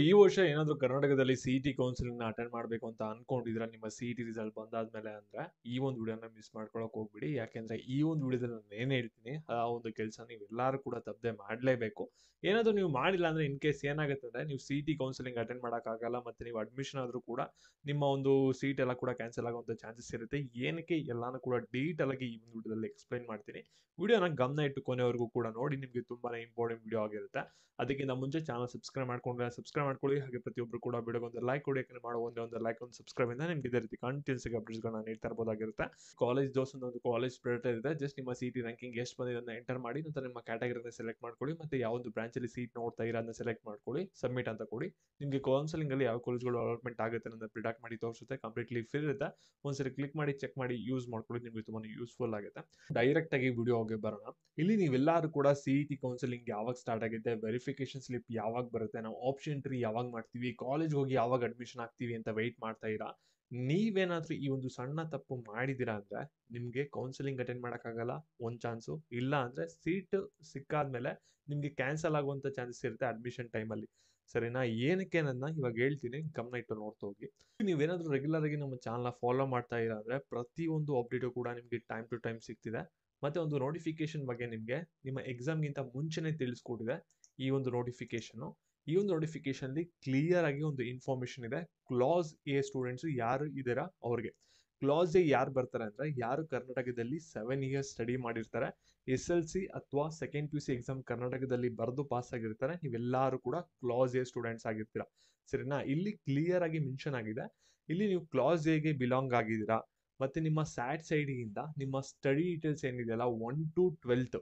ಈ ವರ್ಷ ಏನಾದ್ರು ಕರ್ನಾಟಕದಲ್ಲಿ ಸಿಇಟಿ ಕೌನ್ಸಿಲಿಂಗ್‌ನ ಅಟೆಂಡ್ ಮಾಡ್ಬೇಕು ಅಂತ ಅನ್ಕೊಂಡಿದ್ರೆ ನಿಮ್ಮ ಸಿಇಟಿ ರಿಸಲ್ಟ್ ಬಂದಾದ್ಮೇಲೆ ಅಂದ್ರೆ, ಈ ಒಂದು ವಿಡಿಯೋನ ಮಿಸ್ ಮಾಡ್ಕೊಳಕ್ ಹೋಗ್ಬೇಡಿ. ಯಾಕೆಂದ್ರೆ ಈ ಒಂದು ವಿಡಿಯೋದಲ್ಲಿ ನಾನು ಏನ್ ಹೇಳ್ತೀನಿ, ಆ ಒಂದು ಕೆಲ್ಸ ನೀವೆಲ್ಲಾರು ಕೂಡ ತಪ್ಪದೆ ಮಾಡ್ಲೇಬೇಕು. ಏನಾದ್ರು ನೀವು ಮಾಡಿಲ್ಲ ಅಂದ್ರೆ ಇನ್ ಕೇಸ್ ಏನಾಗುತ್ತೆ ಅಂದ್ರೆ, ನೀವು ಸಿಇಟಿ ಕೌನ್ಸಿಲಿಂಗ್ ಅಟೆಂಡ್ ಮಾಡಕ್ಕಾಗಲ್ಲ. ಮತ್ತೆ ನೀವು ಅಡ್ಮಿಷನ್ ಆದ್ರೂ ಕೂಡ ನಿಮ್ಮ ಒಂದು ಸೀಟ್ ಎಲ್ಲ ಕೂಡ ಕ್ಯಾನ್ಸಲ್ ಆಗುವಂತ ಚಾನ್ಸಸ್ ಇರುತ್ತೆ. ಏನಕ್ಕೆ ಎಲ್ಲಾನು ಕೂಡ ಡೀಟೇಲ್ ಆಗಿ ಈ ಒಂದು ವಿಡಿಯೋದಲ್ಲಿ ಎಕ್ಸ್‌ಪ್ಲೈನ್ ಮಾಡ್ತೀನಿ. ವಿಡಿಯೋನ ಗಮನ ಇಟ್ಟು ಕೊನೆವರೆಗೂ ಕೂಡ ನೋಡಿ. ನಿಮ್ಗೆ ತುಂಬಾನೇ ಇಂಪಾರ್ಟೆಂಟ್ ವಿಡಿಯೋ ಆಗಿರುತ್ತೆ. ಅದಕ್ಕಿಂತ ಮುಂಚೆ ಚಾನಲ್ ಸಬ್ಸ್ಕ್ರೈಬ್ ಮಾಡ್ಕೊಂಡ್ರೆ ಸಬ್ಸ್ಕ್ರೈಬ್ ಮಾಡ್ಕೊಳ್ಳಿ. ಹಾಗೆ ಪ್ರತಿಯೊಬ್ಬರು ಕೂಡ ವಿಡಿಯೋಗೆ ಒಂದು ಲೈಕ್ ಕೊಡಿ. ಯಾಕಂದ್ರೆ ಮಾಡೋ ಒಂದು ಲೈಕ್ ಒಂದು ಸಬ್ಸ್ಕ್ರೈಬ್ ಇಂದ ನಿಮ್ಗೆ ಇದೇ ರೀತಿ ಕಂಟಿನ್ಯೂಸ್ ಆಗಿ ಅಪ್ಡೇಟ್ಸ್ಗಳನ್ನ ನೀಡ್ತಾ ಇರಬಹುದಾಗಿರುತ್ತೆ. ಕಾಲೇಜ್ ದೋಸ್ತ ಒಂದು ಕಾಲೇಜ್ ಸ್ಪ್ರೆಡ್ ಇದೆ. ಜಸ್ಟ್ ನಿಮ್ಮ ಸಿಟಿ ರ್ಯಾಂಕಿಂಗ್ ಎಷ್ಟು ಬಂದಿದೆ ಅಂತ ಎಂಟರ್ ಮಾಡಿ, ನಂತರ ನಿಮ್ಮ ಕ್ಯಾಟಗರಿನ ಸೆಲೆಕ್ಟ್ ಮಾಡ್ಕೊಳ್ಳಿ. ಮತ್ತೆ ಯಾವ್ದು ಬ್ರಾಂಚ್ ಅಲ್ಲಿ ಸೀಟ್ ನೋಡ್ತಾ ಇರೋ ಅದನ್ನ ಸೆಲೆಕ್ಟ್ ಮಾಡ್ಕೊಳ್ಳಿ, ಸಬ್ಮಿಟ್ ಅಂತ ಕೊಡಿ. ನಿಮಗೆ ಕೌನ್ಸಿಲಿಂಗ್ ಅಲ್ಲಿ ಯಾವ ಕಾಲೇಜ್ಗಳು ಅಲಾಟ್ಮೆಂಟ್ ಆಗುತ್ತೆ ಅನ್ನೋದನ್ನ ಪ್ರಿಡಾಕ್ಟ್ ಮಾಡಿ ತೋರಿಸುತ್ತೆ. ಕಂಪ್ಲೀಟ್ಲಿ ಫ್ರೀ ಇರುತ್ತೆ. ಒಂದ್ಸರಿ ಕ್ಲಿಕ್ ಮಾಡಿ ಚೆಕ್ ಮಾಡಿ ಯೂಸ್ ಮಾಡ್ಕೊಳ್ಳಿ. ನಿಮಗೆ ತುಂಬಾ ಯೂಸ್ಫುಲ್ ಆಗುತ್ತೆ. ಡೈರೆಕ್ಟ್ ಆಗಿ ವಿಡಿಯೋ ಹೋಗಿ ಬರೋಣ. ಇಲ್ಲಿ ನೀವೆಲ್ಲರೂ ಕೂಡ ಸಿಇಟಿ ಕೌನ್ಸಿಲಿಂಗ್ ಯಾವಾಗ ಸ್ಟಾರ್ಟ್ ಆಗಿದೆ, ವೆರಿಫಿಕೇಶನ್ ಸ್ಲಿಪ್ ಯಾವಾಗ ಬರುತ್ತೆ, ನಾವು ಆಪ್ಷನ್ ಟ್ರೀ ಯಾವಾಗ ಮಾಡ್ತೀವಿ, ಕಾಲೇಜ್ ಹೋಗಿ ಯಾವಾಗ ಅಡ್ಮಿಷನ್ ಆಗ್ತೀವಿ ಅಂತ ವೆಯ್ಟ್ ಮಾಡ್ತಾ ಇರಾ. ನೀವೇನಾದ್ರೂ ಈ ಒಂದು ಸಣ್ಣ ತಪ್ಪು ಮಾಡಿದೀರಾ ಅಂದ್ರೆ ನಿಮ್ಗೆ ಕೌನ್ಸಿಲಿಂಗ್ ಅಟೆಂಡ್ ಮಾಡಕ್ಕಾಗಲ್ಲ ಒಂದ್ ಚಾನ್ಸು. ಇಲ್ಲ ಅಂದ್ರೆ ಸೀಟ್ ಸಿಕ್ಕಾದ್ಮೇಲೆ ನಿಮ್ಗೆ ಕ್ಯಾನ್ಸಲ್ ಆಗುವಂತ ಚಾನ್ಸಸ್ ಇರುತ್ತೆ ಅಡ್ಮಿಷನ್ ಟೈಮಲ್ಲಿ. ಸರಿನಾ? ಏನಕ್ಕೆ ನನ್ನ ಇವಾಗ ಹೇಳ್ತೀನಿ, ಗಮನ ಇಟ್ಟು ನೋಡ್ತಾ ಹೋಗಿ. ನೀವೇನಾದ್ರೂ ರೆಗ್ಯುಲರ್ ಆಗಿ ನಮ್ಮ ಚಾನಲ್ನ ಫಾಲೋ ಮಾಡ್ತಾ ಇರಾ ಅಂದ್ರೆ ಪ್ರತಿಯೊಂದು ಅಪ್ಡೇಟು ಕೂಡ ನಿಮ್ಗೆ ಟೈಮ್ ಟು ಟೈಮ್ ಸಿಗ್ತಿದೆ. ಮತ್ತೆ ಒಂದು ನೋಟಿಫಿಕೇಶನ್ ಬಗ್ಗೆ ನಿಮಗೆ ನಿಮ್ಮ ಎಕ್ಸಾಮ್ಗಿಂತ ಮುಂಚೆನೆ ತಿಳಿಸ್ಕೊಟ್ಟಿದೆ ಈ ಒಂದು ನೋಟಿಫಿಕೇಶನ್. ಈ ಒಂದು ನೋಟಿಫಿಕೇಶನ್ ಅಲ್ಲಿ ಕ್ಲಿಯರ್ ಆಗಿ ಒಂದು ಇನ್ಫಾರ್ಮೇಶನ್ ಇದೆ. ಕ್ಲಾಸ್ ಎ ಸ್ಟೂಡೆಂಟ್ಸ್ ಯಾರು ಇದಾರ ಅವ್ರಿಗೆ. ಕ್ಲಾಸ್ ಎ ಯಾರು ಬರ್ತಾರೆ ಅಂದ್ರೆ, ಯಾರು ಕರ್ನಾಟಕದಲ್ಲಿ 7 ಇಯರ್ಸ್ ಸ್ಟಡಿ ಮಾಡಿರ್ತಾರೆ, SLC ಅಥವಾ ಸೆಕೆಂಡ್ PUC ಎಕ್ಸಾಮ್ ಕರ್ನಾಟಕದಲ್ಲಿ ಬರೆದು ಪಾಸ್ ಆಗಿರ್ತಾರೆ, ನೀವೆಲ್ಲರೂ ಕೂಡ ಕ್ಲಾಸ್ ಎ ಸ್ಟೂಡೆಂಟ್ಸ್ ಆಗಿರ್ತೀರಾ. ಸರಿನಾ? ಇಲ್ಲಿ ಕ್ಲಿಯರ್ ಆಗಿ ಮೆನ್ಷನ್ ಆಗಿದೆ. ಇಲ್ಲಿ ನೀವು ಕ್ಲಾಸ್ ಎಗೆ ಬಿಲಾಂಗ್ ಆಗಿದ್ದೀರಾ. ಮತ್ತೆ ನಿಮ್ಮ ಸ್ಯಾಟ್ ಸೈಡ್ಗಿಂದ ನಿಮ್ಮ ಸ್ಟಡಿ ಡೀಟೇಲ್ಸ್ ಏನಿದೆಯಲ್ಲ 1 to 12th,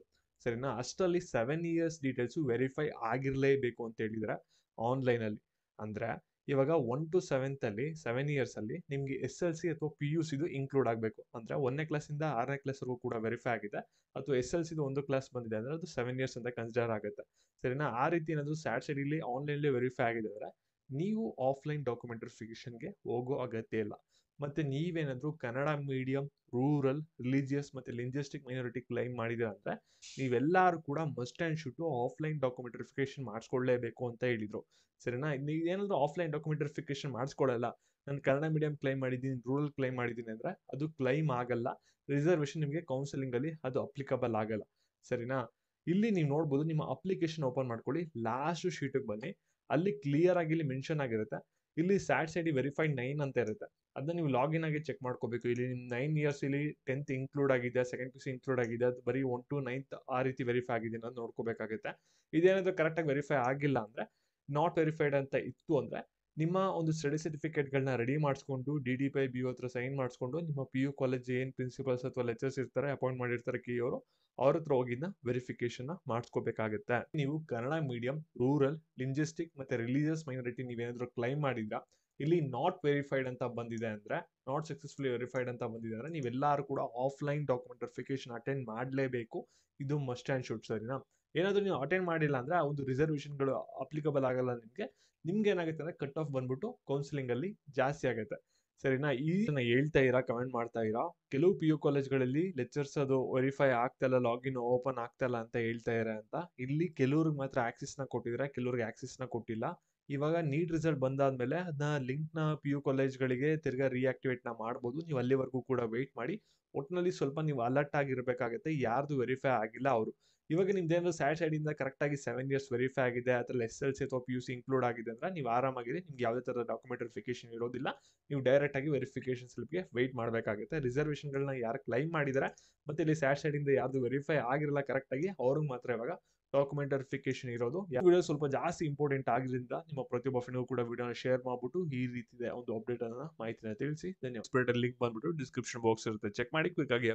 ಸರಿನಾ, ಅಷ್ಟರಲ್ಲಿ 7 ಇಯರ್ಸ್ ಡೀಟೇಲ್ಸ್ ವೆರಿಫೈ ಆಗಿರ್ಲೇಬೇಕು ಅಂತ ಹೇಳಿದ್ರೆ ಆನ್ಲೈನ್ ಅಲ್ಲಿ. ಅಂದ್ರೆ ಇವಾಗ 1 to 7th ಅಲ್ಲಿ 7 ಇಯರ್ಸ್ ಅಲ್ಲಿ ನಿಮ್ಗೆ SLC ಅಥವಾ PUC ಇದು ಇನ್ಕ್ಲೂಡ್ ಆಗಬೇಕು. ಅಂದ್ರೆ 1ನೇ ಕ್ಲಾಸಿಂದ 6ನೇ ಕ್ಲಾಸ್ವರೆಗೂ ಕೂಡ ವೆರಿಫೈ ಆಗಿದೆ, ಅಥವಾ SLC ಒಂದು ಕ್ಲಾಸ್ ಬಂದಿದೆ ಅಂದ್ರೆ ಅದು 7 ಇಯರ್ಸ್ ಅಂತ ಕನ್ಸಿಡರ್ ಆಗುತ್ತೆ. ಸರಿನಾ? ಆ ರೀತಿ ಏನಾದ್ರು ಸ್ಯಾಟ್ ಸೈಡ್ ಇಲ್ಲಿ ಆನ್ಲೈನ್ ವೆರಿಫೈ ಆಗಿದೆ ಅಂದ್ರೆ ನೀವು ಆಫ್ಲೈನ್ ಡಾಕ್ಯುಮೆಂಟ್ ವೆರಿಫಿಕೇಶನ್ಗೆ ಹೋಗೋ ಅಗತ್ಯ ಇಲ್ಲ. ಮತ್ತೆ ನೀವೇನಾದ್ರೂ ಕನ್ನಡ ಮೀಡಿಯಂ, ರೂರಲ್, ರಿಲಿಜಿಯಸ್ ಮತ್ತೆ ಲಿಂಗ್ವಿಸ್ಟಿಕ್ ಮೈನಾರಿಟಿ ಕ್ಲೈಮ್ ಮಾಡಿದ್ರೆ ಅಂದ್ರೆ ನೀವೆಲ್ಲರೂ ಕೂಡ must and should offline document verification ಮಾಡಿಸ್ಕೊಳ್ಳೇಬೇಕು ಅಂತ ಹೇಳಿದ್ರು. ಸರಿನಾ? ನೀವೇನಾದ್ರೂ ಆಫ್ಲೈನ್ ಡಾಕ್ಯುಮೆಂಟ್ ವೆರಿಫಿಕೇಶನ್ ಮಾಡಿಸ್ಕೊಳ್ಳಲ್ಲ, ನಾನು ಕನ್ನಡ ಮೀಡಿಯಂ ಕ್ಲೈಮ್ ಮಾಡಿದ್ದೀನಿ, ರೂರಲ್ ಕ್ಲೈಮ್ ಮಾಡಿದ್ದೀನಿ ಅಂದ್ರೆ ಅದು ಕ್ಲೈಮ್ ಆಗಲ್ಲ. ರಿಸರ್ವೇಶನ್ ನಿಮಗೆ ಕೌನ್ಸಿಲಿಂಗ್ ಅಲ್ಲಿ ಅದು ಅಪ್ಲಿಕಬಲ್ ಆಗಲ್ಲ. ಸರಿನಾ? ಇಲ್ಲಿ ನೀವು ನೋಡ್ಬೋದು, ನಿಮ್ಮ ಅಪ್ಲಿಕೇಶನ್ ಓಪನ್ ಮಾಡ್ಕೊಳ್ಳಿ, ಲಾಸ್ಟ್ ಶೀಟ್ಗೆ ಬನ್ನಿ. ಅಲ್ಲಿ ಕ್ಲಿಯರ್ ಆಗಿ ಇಲ್ಲಿ ಮೆನ್ಷನ್ ಆಗಿರುತ್ತೆ. ಇಲ್ಲಿ ಸ್ಯಾಟ್ ಸೈಡ್ ವೆರಿಫೈಡ್ 9 ಅಂತ ಇರುತ್ತೆ. ಅದನ್ನ ನೀವು ಲಾಗಿನ್ ಆಗಿ ಚೆಕ್ ಮಾಡ್ಕೋಬೇಕು. ಇಲ್ಲಿ ನಿಮ್ 9 ಇಯರ್ಸ್ ಇಲ್ಲಿ 10th ಇನ್ಕ್ಲೂಡ್ ಆಗಿದೆ, ಸೆಕೆಂಡ್ PUC ಇನ್ಕ್ಲೂಡ್ ಆಗಿದೆ, ಅದು ಬರೀ 1 to 9th ಆ ರೀತಿ ವೆರಿಫೈ ಆಗಿದೆ ಅನ್ನೋದು ನೋಡ್ಕೋಬೇಕಾಗುತ್ತೆ. ಇದೇನಾದ್ರೂ ಕರೆಕ್ಟ್ ಆಗಿ ವೆರಿಫೈ ಆಗಿಲ್ಲ ಅಂದ್ರೆ, ನಾಟ್ ವೆರಿಫೈಡ್ ಅಂತ ಇತ್ತು ಅಂದ್ರೆ, ನಿಮ್ಮ ಒಂದು ಸ್ಟಡಿ ಸರ್ಟಿಫಿಕೇಟ್ಗಳನ್ನ ರೆಡಿ ಮಾಡಿಸ್ಕೊಂಡು DDPI BO ಹತ್ರ ಸೈನ್ ಮಾಡಿಸ್ಕೊಂಡು ನಿಮ್ಮ PU ಕಾಲೇಜ್ ಏನ್ ಪ್ರಿನ್ಸಿಪಲ್ಸ್ ಅಥವಾ ಲೆಕ್ಚರ್ಸ್ ಇರ್ತಾರೆ, ಅಪಾಯಿಂಟ್ ಮಾಡಿರ್ತಾರೆ KE ಅವರು, ಅವ್ರ ಹತ್ರ ಹೋಗಿನ ವೆರಿಫಿಕೇಶನ್ ಮಾಡಿಸ್ಕೋಬೇಕಾಗುತ್ತೆ. ನೀವು ಕನ್ನಡ ಮೀಡಿಯಂ, ರೂರಲ್, ಲಿಂಗ್ವಿಸ್ಟಿಕ್ ಮತ್ತೆ ರಿಲಿಜಿಯಸ್ ಮೈನಾರಿಟಿ ನೀವೇನಾದ್ರೂ ಕ್ಲೈಮ್ ಮಾಡಿದ್ರ, ಇಲ್ಲಿ ನಾಟ್ ವೆರಿಫೈಡ್ ಅಂತ ಬಂದಿದೆ ಅಂದ್ರೆ, ನಾಟ್ ಸಕ್ಸಸ್ಫುಲಿ ವೆರಿಫೈಡ್ ಅಂತ ಬಂದಿದೆ ಅಂದ್ರೆ ನೀವೆಲ್ಲರೂ ಕೂಡ ಆಫ್ಲೈನ್ ಡಾಕ್ಯುಮೆಂಟ್ ವೆರಿಫಿಕೇಶನ್ ಅಟೆಂಡ್ ಮಾಡಲೇಬೇಕು. ಇದು ಮಸ್ಟ್ ಅಂಡ್ ಶುಡ್. ಸರಿನಾ? ಏನಾದ್ರೂ ನೀವು ಅಟೆಂಡ್ ಮಾಡಿಲ್ಲ ಅಂದ್ರೆ ಆ ಒಂದು ರಿಸರ್ವೇಶನ್ಗಳು ಅಪ್ಲಿಕಬಲ್ ಆಗಲ್ಲ ನಿಮ್ಗೆ. ನಿಮ್ಗೆ ಏನಾಗುತ್ತೆ ಅಂದ್ರೆ ಕಟ್ ಆಫ್ ಬಂದ್ಬಿಟ್ಟು ಕೌನ್ಸಿಲಿಂಗ್ ಅಲ್ಲಿ ಜಾಸ್ತಿ ಆಗುತ್ತೆ. ಸರಿನಾ? ಈ ಹೇಳ್ತಾ ಇರಾ, ಕಮೆಂಟ್ ಮಾಡ್ತಾ ಇರಾ, ಕೆಲವು PU ಕಾಲೇಜ್ಗಳಲ್ಲಿ ಲೆಕ್ಚರ್ಸ್ ಅದು ವೆರಿಫೈ ಆಗ್ತಾ ಇಲ್ಲ, ಲಾಗಿನ್ ಓಪನ್ ಆಗ್ತಾ ಇಲ್ಲ ಅಂತ ಹೇಳ್ತಾ ಇದ್ದಾರೆ ಅಂತ. ಇಲ್ಲಿ ಕೆಲವ್ರಿಗೆ ಮಾತ್ರ ಆಕ್ಸಿಸ್ ನ ಕೊಟ್ಟಿದ್ರೆ, ಕೆಲವ್ರಿಗೆ ಆಕ್ಸಿಸ್ ನ ಕೊಟ್ಟಿಲ್ಲ. ಇವಾಗ ನೀಟ್ ರಿಸಲ್ಟ್ ಬಂದಾದ್ಮೇಲೆ ಅದನ್ನ ಲಿಂಕ್ ನ PU ಕಾಲೇಜ್ಗಳಿಗೆ ತಿರ್ಗಾ ರಿಯಾಕ್ಟಿವೇಟ್ ನ ಮಾಡ್ಬೋದು. ನೀವು ಅಲ್ಲಿವರೆಗೂ ಕೂಡ ವೆಯ್ಟ್ ಮಾಡಿ. ಒಟ್ಟಿನಲ್ಲಿ ಸ್ವಲ್ಪ ನೀವು ಅಲರ್ಟ್ ಆಗಿರ್ಬೇಕಾಗತ್ತೆ. ಯಾರ್ದು ವೆರಿಫೈ ಆಗಿಲ್ಲ ಅವರು. ಇವಾಗ ನಿಮ್ದೇನಾದ್ರು ಸ್ಯಾಟ್ ಸೈಡ್ ಇಂದ ಕರೆಕ್ಟ್ ಆಗಿ 7 ಇಯರ್ಸ್ ವೆರಿಫೈ ಆಗಿದೆ, ಅದ್ರಲ್ಲಿ SLC ಅಥವಾ PUC ಇನ್ಕ್ಲೂಡ್ ಆಗಿದೆ ಅಂದ್ರೆ ನೀವು ಆರಾಮಾಗಿದೆ, ನಿಮ್ಗೆ ಯಾವುದೇ ತರ ಡಾಕ್ಯುಮೆಂಟ್ ವೆರಿಫಿಕೇಶನ್ ಇರೋದಿಲ್ಲ. ನೀವು ಡೈರೆಕ್ಟ್ ಆಗಿ ವೆರಿಫಿಕೇಶನ್ ಸ್ಲಿಪ್ಗೆ ವೆಯ್ಟ್ ಮಾಡಬೇಕಾಗುತ್ತೆ. ರಿಸರ್ವೇಶನ್ಗಳನ್ನ ಯಾರು ಕ್ಲೈಮ್ ಮಾಡಿದಾರೆ ಮತ್ತೆ ಇಲ್ಲಿ ಸ್ಯಾಟ್ ಸೈಡ್ ಇಂದ ಯಾರ್ದು ವೆರಿಫೈ ಆಗಿರಲ್ಲ ಕರೆಕ್ಟ್ ಆಗಿ, ಅವ್ರಿಗೆ ಮಾತ್ರ ಇವಾಗ ಡಾಕ್ಯುಮೆಂಟ್ ವೆರಿಫಿಕೇಶನ್ ಇರೋದು. ವಿಡಿಯೋ ಸ್ವಲ್ಪ ಜಾಸ್ತಿ ಇಂಪಾರ್ಟೆಂಟ್ ಆಗಿದ್ರಿಂದ ನಿಮ್ಮ ಪ್ರತಿಯೊಬ್ಬ ಫ್ರೆಂಡ್ಗೂ ಕೂಡ ವಿಡಿಯೋನ ಶೇರ್ ಮಾಡ್ಬಿಟ್ಟು ಈ ರೀತಿ ಒಂದು ಅಪ್ಡೇಟ್ ಅನ್ನ ಮಾಹಿತಿನ ತಿಳಿಸಿ. ಧನ್ಯವಾದ. ಲಿಂಕ್ ಬಂದ್ಬಿಟ್ಟು ಡಿಸ್ಕ್ರಿಪ್ಷನ್ ಬಾಕ್ಸ್ ಇರುತ್ತೆ, ಚೆಕ್ ಮಾಡಿ ಕ್ವಿಕ್ ಆಗಿ